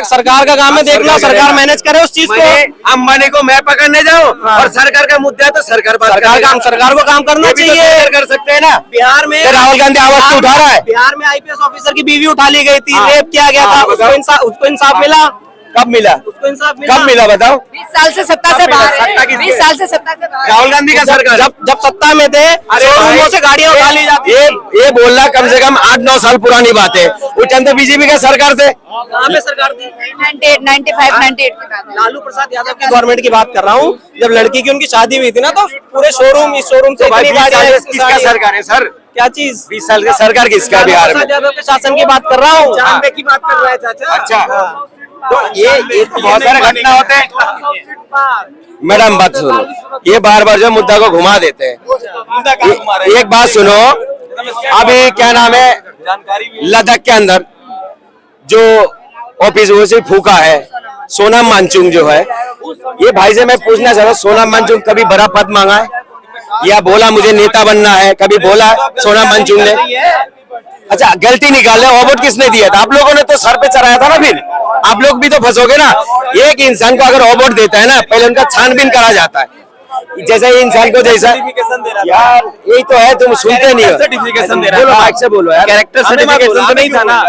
सरकार का काम है देखना, सरकार मैनेज करे उस चीज को। अंबानी को मैं पकड़ने जाऊँ और सरकार का मुद्दा है तो सरकार को काम करना चाहिए। कर सकते हैं ना। बिहार में राहुल गांधी आवाज उठा रहा है। बिहार में आईपीएस ऑफिसर की बीवी उठा ली गई थी, रेप किया गया था, उसको इंसाफ मिला। कब मिला? उसको इंसाफ मिला। कब मिला बताओ? 20 साल से सत्ता से बाहर है। 20 साल से सत्ता से बाहर। राहुल गांधी का सरकार जब सत्ता में थे, शोरूमों से गाड़ियां उठा ली जाती। ये बोलना कम से कम 8-9 साल पुरानी बात है। उस टाइम तो बीजेपी का सरकार थे। कहाँ पे सरकार थी? 98, 95, 98 के बाद। लालू प्रसाद यादव की गवर्नमेंट की बात कर रहा हूँ। जब लड़की की उनकी शादी हुई थी ना, तो पूरे शोरूम, इस शोरूम से इतनी गाड़ियां। किसका सरकार है सर? क्या चीज? 20 साल की सरकार किसका? बिहार में यादव के शासन की बात कर रहा हूँ। जानने की बात कर रहा है चाचा। अच्छा, तो ये बहुत सारे घटना होते हैं। मैडम बात सुनो, ये बार बार जो मुद्दा को घुमा देते हैं। एक बात सुनो, अभी क्या नाम है, लद्दाख के अंदर जो ऑफिस वो से फूका है, सोनम वांगचुक जो है, ये भाई से मैं पूछना चाहता हूँ, सोनम वांगचुक कभी बड़ा पद मांगा है या बोला मुझे नेता बनना है? कभी बोला सोनम वांगचुक ने? अच्छा, गलती निकाल रहे, ऑबोट किसने दिया था? आप लोगों ने तो सर पे चढ़ाया था ना, फिर आप लोग भी तो फंसोगे ना। एक इंसान को अगर ऑबोट देता है ना, पहले उनका छानबीन करा जाता है। जैसे इंसान को जैसा यार, यही तो है, तुम सुनते नहीं हो। सर्टिफिकेशन दे रहा बोलो, था, माइक से बोलो यार। कैरेक्टर सर्टिफिकेशन तो नहीं था ना।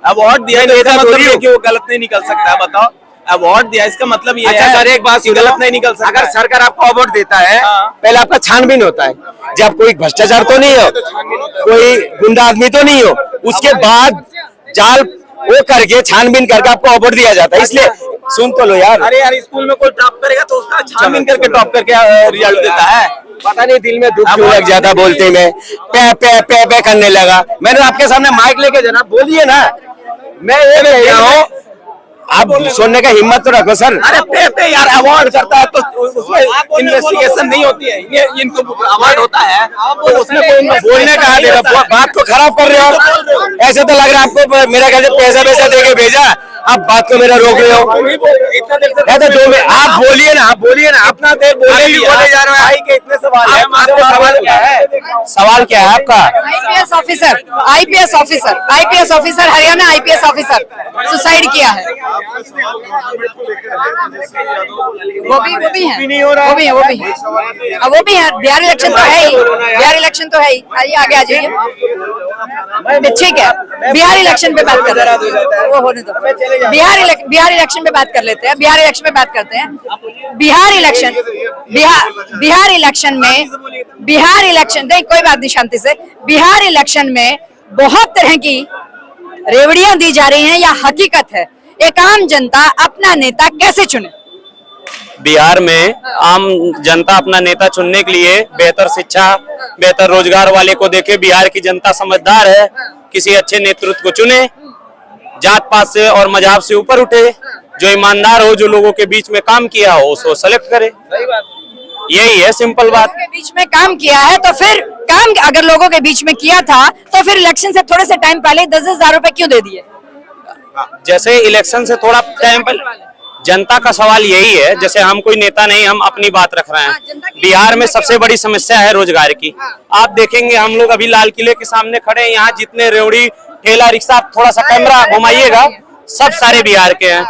अवार्ड दिया तो इसका मतलब ये कि वो गलत नहीं निकल सकता है। बताओ, अवार्ड दिया इसका मतलब ये अच्छा है सर, एक बात सुनो, गलत नहीं निकल सकता। अगर सरकार आपको अवार्ड देता है, पहले आपका छानबीन होता है। जब कोई भ्रष्टाचार तो नहीं हो, कोई गुंडा आदमी तो नहीं हो, उसके बाद जाल वो करके छानबीन करके आपको अवार्ड दिया जाता है। इसलिए सुन तो लो यार। अरे यार, स्कूल में कोई टॉप करेगा तो उसका छानबीन करके टॉप करके रिजल्ट देता है। पता नहीं दिल में दुख क्यों लग जाता बोलते में, पे पे पे पे करने लगा। मैंने आपके सामने माइक लेके जनाब बोलिए ना। मैं ये कह रहा हूँ, आप सुनने का हिम्मत तो रखो सर। अरे पे यार, अवार्ड करता है तो उसमें इन्वेस्टिगेशन नहीं होती है। ये इनको अवार्ड होता है तो उसमें कोई बोलने का दे रहा, बात को खराब कर रहे हो। ऐसे तो लग रहा है आपको मेरा ख्याल से पैसा दे के भेजा, आप बात को मेरा रोक रहे हो। इतना देर से तो दो में आप बोलिए ना, आप बोलिए ना, अपना देर बोले जा रहे हैं। के इतने सवाल है, आपको सवाल क्या है? सवाल क्या है आपका? IPS officer, IPS officer, IPS officer, Haryana IPS officer suicide किया है। वो भी है, वो भी है। बिहार इलेक्शन तो है ही, बिहार इलेक्शन तो है ही। आइए आगे आ जाइए। ठीक है, बिहार इलेक्शन पे बात कर रहे हैं, वो होने दो। बिहार इलेक्शन पे बात कर लेते हैं। बिहार इलेक्शन पे बात करते हैं। बिहार इलेक्शन नहीं, कोई बात नहीं, शांति से। बिहार इलेक्शन में बहुत तरह की रेवड़ियां दी जा रही हैं, या हकीकत है? एक आम जनता अपना नेता कैसे चुने? बिहार में आम जनता अपना नेता चुनने के लिए बेहतर शिक्षा, बेहतर रोजगार वाले को देखे। बिहार की जनता समझदार है, किसी अच्छे नेतृत्व को चुने, जात पात से और मजहब से ऊपर उठे, जो ईमानदार हो, जो लोगों के बीच में काम किया हो, उसको सेलेक्ट करे। यही है सिंपल बात। के बीच में काम किया है तो फिर काम अगर लोगों के बीच में किया था तो फिर इलेक्शन से थोड़े से टाइम पहले 10,000 रुपए क्यों दे दिए? जैसे इलेक्शन से थोड़ा टाइम पहले, जनता का सवाल यही है, जैसे हम कोई नेता नहीं, हम अपनी बात रख रहे हैं। बिहार में सबसे बड़ी समस्या है रोजगार की। आप देखेंगे, हम लोग अभी लाल किले के सामने खड़े हैं, यहाँ जितने रेवड़ी, ठेला, रिक्शा, थोड़ा सा कैमरा घुमाइएगा, सब सारे बिहार के हैं।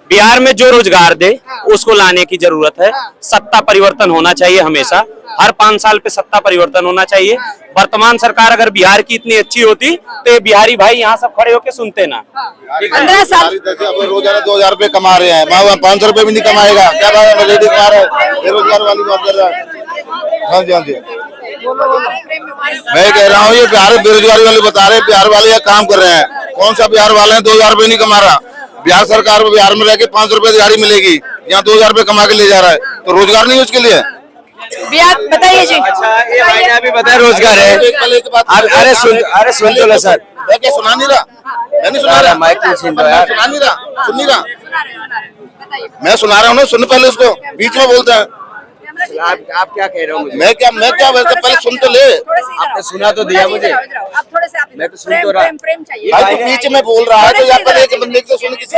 बिहार में जो रोजगार दे उसको लाने की जरूरत है। सत्ता परिवर्तन होना चाहिए हमेशा, हर 5 साल पे सत्ता परिवर्तन होना चाहिए। वर्तमान सरकार अगर बिहार की इतनी अच्छी होती तो ये बिहारी भाई यहाँ सब खड़े होके सुनते ना। 15 साल रोजाना 2,000 रुपए कमा रहे हैं, 500 रुपए भी नहीं कमाएगा। क्या बात है, लेडीज कमा रहा है, बेरोजगार वाली बात कर रहा है। हाँ जी, हाँ जी, मैं कह रहा हूँ, ये बिहार बेरोजगारी वाले बता रहे हैं, बिहार वाले ये काम कर रहे हैं। कौन सा बिहार वाले हैं 2,000 रुपए नहीं कमा रहा? बिहार सरकार बिहार में रह के 500 रुपए दिहाड़ी मिलेगी, यहाँ 2,000 रुपए कमा के ले जा रहा है, तो रोजगार नहीं उसके लिए। बिहार बताइए जी। अच्छा, ये भाई ने अभी बताया रोजगार है। अरे सुन तो लो सर, मैं क्या सुना नहीं रहा? मैं नहीं सुना रहा, माइक सुन लो यार। सुना नहीं रहा, सुन नहीं रहा, मैं सुना रहा हूँ ना, सुन पहले उसको, बीच में बोलते हैं। आप क्या कह रहे हो मुझे? मैं क्या पहले सुन तो ले। आपने सुना तो दिया मुझे, मैं तो सुन तो रहा। भाई तो बीच में बोल रहा है, तो यहाँ पर एक बंदे से सुन किसी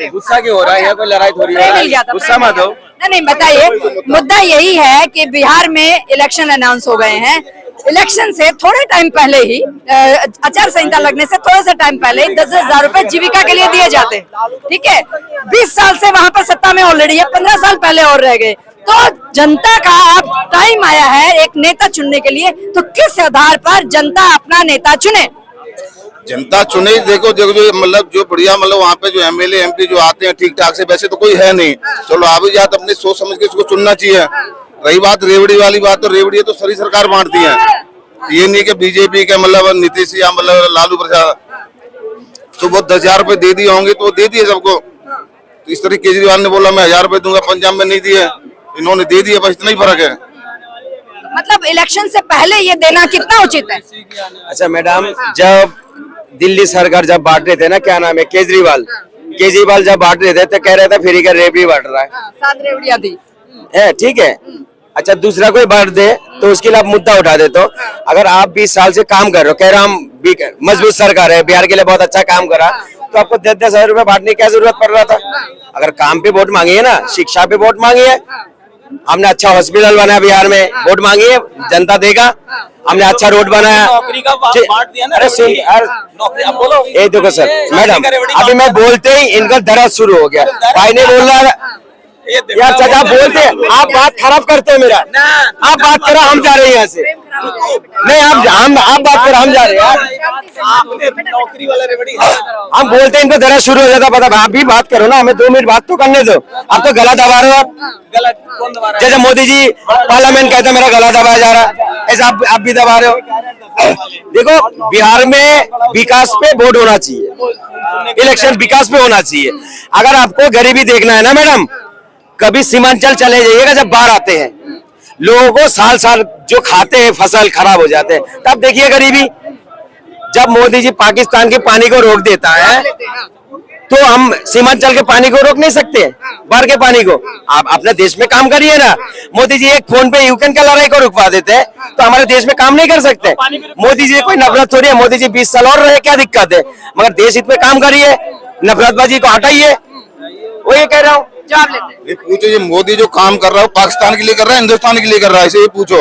गुस्सा क्यों हो रहा है? यहाँ कोई लड़ाई थोड़ी हो रहा है, गुस्सा मत हो। नहीं, बताइए। मुद्दा यही है कि बिहार में इलेक्शन अनाउंस हो गए हैं, इलेक्शन से थोड़े टाइम पहले ही आचार संहिता लगने से थोड़े से टाइम पहले ही 10,000 रुपए जीविका के लिए दिए जाते हैं, ठीक है। 20 साल से वहां पर सत्ता में ऑलरेडी है, 15 साल पहले और रह गए। तो जनता का अब टाइम आया है एक नेता चुनने के लिए, तो किस आधार पर जनता अपना नेता चुने? जनता चुने, देखो जो मतलब जो बढ़िया मतलब वहाँ पे जो एमएलए एमपी जो आते हैं ठीक ठाक से, वैसे तो कोई है नहीं। चलो आप भी जाते अपनी सोच समझ के इसको चुनना चाहिए। रही बात रेवड़ी वाली बात, तो रेवड़ी तो सारी सरकार बांटती है, ये नहीं कि बीजेपी के मतलब नीतीश या मतलब लालू प्रसाद तो वो 10,000 रुपए दे दिए होंगे तो दे दिए सबको। तो इस तरह केजरीवाल ने बोला मैं 1,000 रुपए दूंगा, पंजाब में नहीं दिए, इन्होंने दे दिए, बस इतना ही फर्क है। मतलब इलेक्शन से पहले ये देना कितना उचित है? अच्छा मैडम, जब दिल्ली सरकार जब बांट रहे थे ना, क्या नाम है, केजरीवाल जब बांट रहे थे तो कह रहे थे फ्री का रेवड़ी बांट रहा है, 7 रेवड़ियां थी, ठीक है। अच्छा दूसरा कोई बांट दे तो उसके लिए आप मुद्दा उठा दे। तो अगर आप 20 साल से काम कर रहे हो, कह रहा हम मजबूत सरकार है, बिहार के लिए बहुत अच्छा काम करा, तो आपको 10-10 हजार रुपए बांटने की क्या जरूरत पड़ रहा था? अगर काम पे वोट मांगी है ना, शिक्षा पे वोट मांगी है, हमने अच्छा हॉस्पिटल बनाया बिहार में, वोट मांगी है, जनता देगा। हमने अच्छा रोड बनाया, अरे सुन, ये देखो सर मैडम, अभी मैं बोलते ही इनका दर्द शुरू हो गया। भाई ने बोल रहा यार चाचा बोलते, आप बात खराब करते हो मेरा, आप बात करो, हम जा रहे हैं यहाँ से। नहीं आप बात करो, हम जा रहे हैं यार। नौकरी वाला रेवड़ी हम बोलते हैं इनको दर्द शुरू हो जाता, पता आप भी बात करो ना, हमें 2 मिनट बात तो करने दो। आप तो गला दबा रहे हो, गलत कौन दबा रहा है? जैसे मोदी जी पार्लियामेंट कहते मेरा गला दबाया जा रहा है, ऐसा आप भी दबा रहे हो। देखो बिहार में विकास पे वोट होना चाहिए, इलेक्शन विकास पे होना चाहिए। अगर आपको गरीबी देखना है ना मैडम, कभी सीमांचल चले जाइएगा, जब बाढ़ आते हैं लोगों को साल साल जो खाते हैं फसल खराब हो जाते हैं, तब देखिए गरीबी। जब मोदी जी पाकिस्तान के पानी को रोक देता है तो हम सीमांचल के पानी को रोक नहीं सकते, बाढ़ के पानी को। आप अपने देश में काम करिए ना। मोदी जी एक फोन पे यूक्रेन का लड़ाई को रुकवा देते हैं तो हमारे देश में काम नहीं कर सकते। मोदी जी कोई नफरत थोड़ी है, मोदी जी 20 साल और रहे, क्या दिक्कत है? मगर देश हित में काम करिए, नफरतबाजी को हटाइए, वो ये कह रहा हूँ। ये पूछो, ये मोदी जो काम कर रहा है पाकिस्तान के लिए कर रहा है, हिंदुस्तान के लिए कर रहा है? इसे ये पूछो,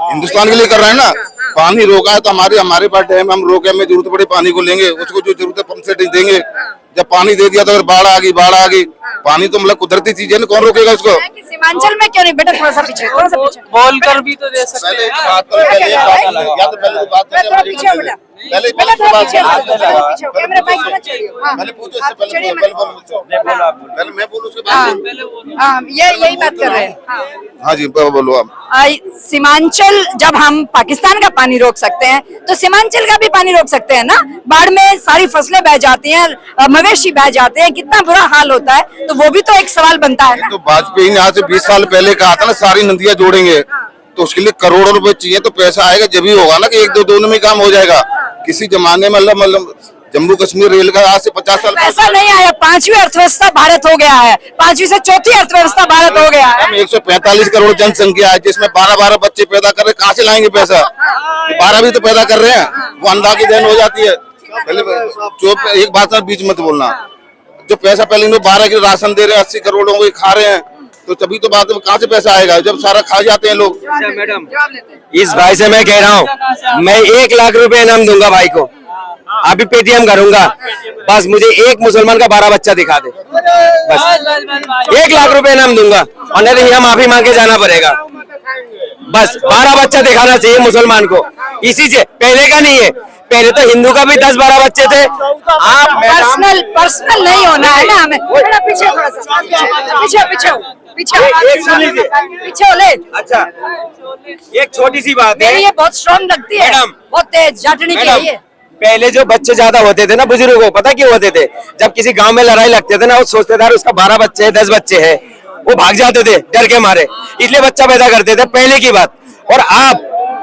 हिंदुस्तान के लिए कर रहा है ना। पानी रोका है तो हमारे पास डैम, हम रोके, हमें जरूरत पड़े पानी को लेंगे, उसको जो जरूरत है पंप सेट देंगे। जब पानी दे दिया तो अगर बाढ़ आ गई, पानी तो मतलब कुदरती चीज है ना, कौन रोकेगा उसको? सीमांचल में क्यों नहीं बेटा, थोड़ा सा पीछे बोलकर भी तो दे सकते हैं। यही बात कर रहे हैं। हाँ जी बोलो आप। सीमांचल जब हम पाकिस्तान का पानी रोक सकते हैं तो सीमांचल का भी पानी रोक सकते हैं ना। बाढ़ में सारी फसलें बह जाती हैं, मवेशी बह जाते हैं, कितना बुरा हाल होता है। तो वो भी तो एक सवाल बनता है ना। तो वाजपेयी ने आज से 20 साल पहले कहा था ना सारी नदियां जोड़ेंगे, तो उसके लिए करोड़ों रुपए चाहिए, तो पैसा आएगा जब ही होगा ना कि 1-2 में काम हो जाएगा। किसी जमाने में मतलब जम्मू कश्मीर रेल का आज से 50 साल पैसा नहीं आया। 5वीं अर्थव्यवस्था भारत हो गया है, 5वीं से 4थी अर्थव्यवस्था भारत हो गया है। 145 करोड़ जनसंख्या है, जिसमें 12 बच्चे पैदा कर रहे, कहाँ से लाएंगे पैसा? 12 भी तो पैदा कर रहे हैं, वो अंधा की देन हो जाती है। पहले जो एक बात है बीच मत बोलना, जो पैसा पहले 12 के राशन दे रहे हैं, 80 करोड़ों को खा रहे हैं, तो तभी तो बात कहाँ से पैसा आएगा जब सारा खा जाते हैं लोग। मैडम इस भाई से मैं कह रहा हूँ, मैं 1 लाख रुपए इनाम दूंगा भाई को, अभी पेटीएम करूंगा, बस मुझे एक मुसलमान का 12 बच्चा दिखा दे, बस 1 लाख रुपए इनाम दूंगा, और नहीं यहाँ माफी मांग के जाना पड़ेगा। बस 12 बच्चा दिखाना चाहिए मुसलमान को, इसी से पहले का नहीं है, पहले तो हिंदू का भी 10-12 बच्चे थे। आप पर्सनल नहीं होना है ना हमें। पीछे थोड़ा सा पीछे ले। अच्छा एक छोटी सी बात है, ये बहुत स्ट्रॉन्ग लगती है मैडम, बहुत तेज जाटनी की है ये। पहले जो बच्चे ज्यादा होते थे ना बुजुर्गों को, पता क्यों होते थे? जब किसी गांव में लड़ाई लगते थे ना, वो सोचते थे उसका 12 बच्चे है, 10 बच्चे है, वो भाग जाते थे डर के मारे, इसलिए बच्चा पैदा करते थे, पहले की बात। और आप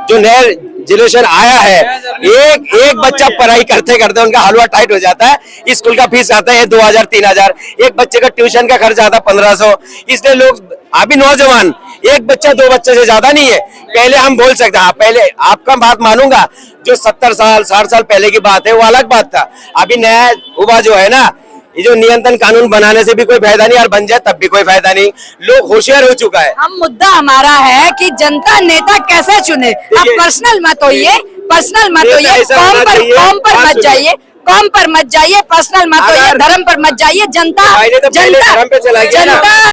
जो नया जनरेशन आया है, एक बच्चा पढ़ाई करते करते उनका हलवा टाइट हो जाता है। स्कूल का फीस आता है 2000-3000, एक बच्चे का ट्यूशन का खर्च आता 1500, इसलिए लोग अभी नौजवान एक बच्चा 2 बच्चे से ज्यादा नहीं है। पहले हम बोल सकते हैं, पहले आपका बात मानूंगा, जो 70 साल 60 साल पहले की बात है वो अलग बात था। अभी नया युवा जो है ना, ये जो नियंत्रण कानून बनाने से भी कोई फायदा नहीं और बन जाए तब भी कोई फायदा नहीं। लोग होशियार हो चुका है। हम मुद्दा हमारा है कि जनता नेता कैसे चुने। आप पर्सनल मत होइए, पर्सनल मत होइए, कौम पर मत जाइए, कौम पर मत जाइए, पर्सनल मत होइए, धर्म पर मत जाइए। जनता धर्म पे चला गया ना। जनता